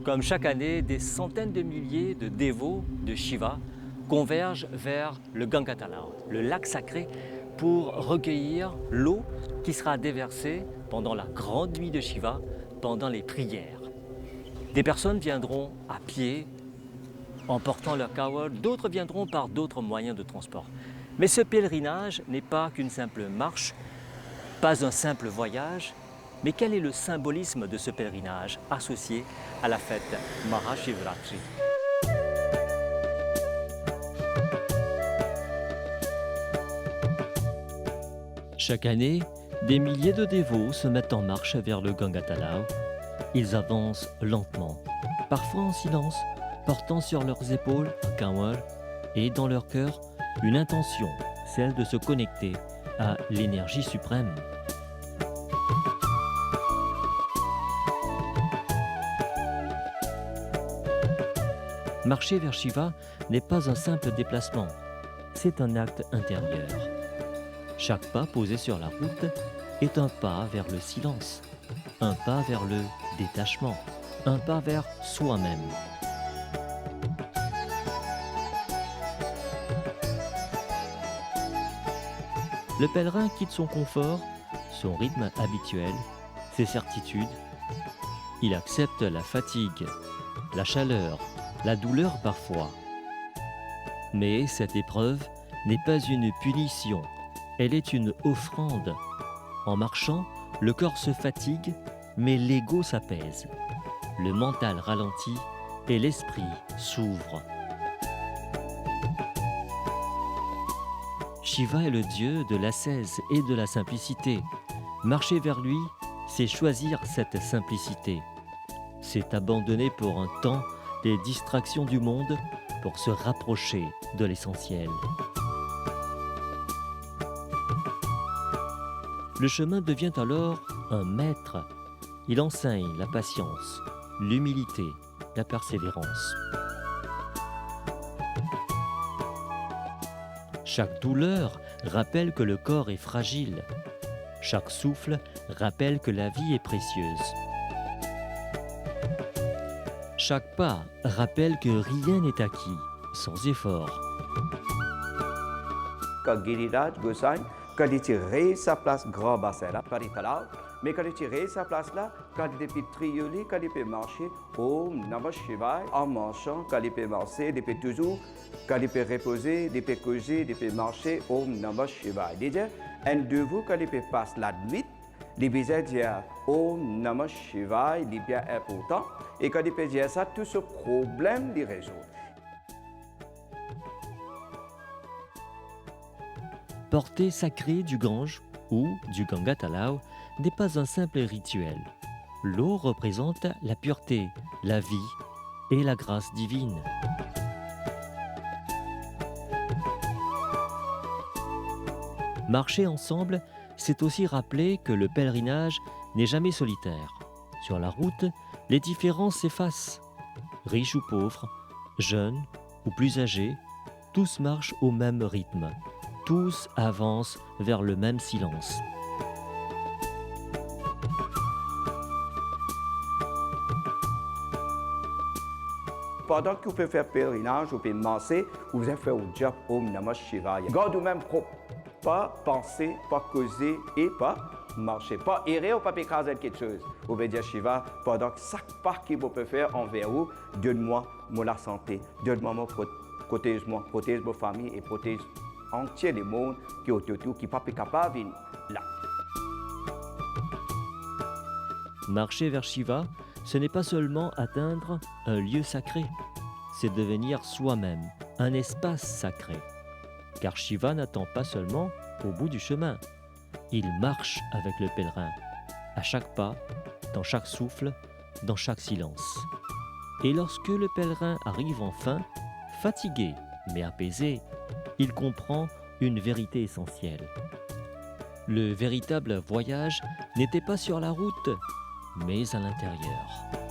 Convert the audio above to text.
Comme chaque année, des centaines de milliers de dévots de Shiva convergent vers le Gangatalav, le lac sacré, pour recueillir l'eau qui sera déversée pendant la grande nuit de Shiva, pendant les prières. Des personnes viendront à pied, en portant leur kawal, d'autres viendront par d'autres moyens de transport. Mais ce pèlerinage n'est pas qu'une simple marche, pas un simple voyage, mais quel est le symbolisme de ce pèlerinage associé à la fête Mahashivratri? Chaque année, des milliers de dévots se mettent en marche vers le Gangatalav. Ils avancent lentement, parfois en silence, portant sur leurs épaules un kawal et dans leur cœur une intention, celle de se connecter à l'énergie suprême. Marcher vers Shiva n'est pas un simple déplacement, c'est un acte intérieur. Chaque pas posé sur la route est un pas vers le silence, un pas vers le détachement, un pas vers soi-même. Le pèlerin quitte son confort, son rythme habituel, ses certitudes. Il accepte la fatigue, la chaleur, la douleur parfois. Mais cette épreuve n'est pas une punition, elle est une offrande. En marchant, le corps se fatigue, mais l'ego s'apaise. Le mental ralentit et l'esprit s'ouvre. Shiva est le dieu de l'ascèse et de la simplicité. Marcher vers lui, c'est choisir cette simplicité. C'est abandonner pour un temps les distractions du monde pour se rapprocher de l'essentiel. Le chemin devient alors un maître. Il enseigne la patience, l'humilité, la persévérance. Chaque douleur rappelle que le corps est fragile. Chaque souffle rappelle que la vie est précieuse. Chaque pas rappelle que rien n'est acquis sans effort. Quand Giriraj Gosaï, quand il tirait sa place grand bassin là, par Italav, mais quand il tirait sa place là, quand il peut trioler, quand il peut marcher, Om Namah Shivaya, en marchant, quand il peut marcher, il peut toujours, quand il peut reposer, il peut causer, il peut marcher, Om Namah Shivaya. Déjà, un de vous, quand il peut passer la nuit, il peut dire Om Namah Shivaya, il est bien important, et quand il peut dire ça, tout ce problème, il résout. Portée sacrée du Gange ou du Gangatalav n'est pas un simple rituel. L'eau représente la pureté, la vie et la grâce divine. Marcher ensemble, c'est aussi rappeler que le pèlerinage n'est jamais solitaire. Sur la route, les différences s'effacent. Riches ou pauvres, jeunes ou plus âgés, tous marchent au même rythme. Tous avancent vers le même silence. Pendant que vous pouvez faire pèlerinage, vous pouvez marcher, vous pouvez faire un job Om Namah Shivaya. Gardez même pas penser, pas causer et pas marcher. Pas errer ou pas écraser quelque chose. Vous pouvez dire Shiva, pendant que chaque pas que vous pouvez faire envers vous, donne-moi la santé, donne-moi protège ma famille et protège entier le monde qui est autour, qui n'est pas capable de là. Marcher vers Shiva, ce n'est pas seulement atteindre un lieu sacré, c'est devenir soi-même un espace sacré. Car Shiva n'attend pas seulement au bout du chemin, il marche avec le pèlerin, à chaque pas, dans chaque souffle, dans chaque silence. Et lorsque le pèlerin arrive enfin, fatigué mais apaisé, il comprend une vérité essentielle. Le véritable voyage n'était pas sur la route, mais à l'intérieur.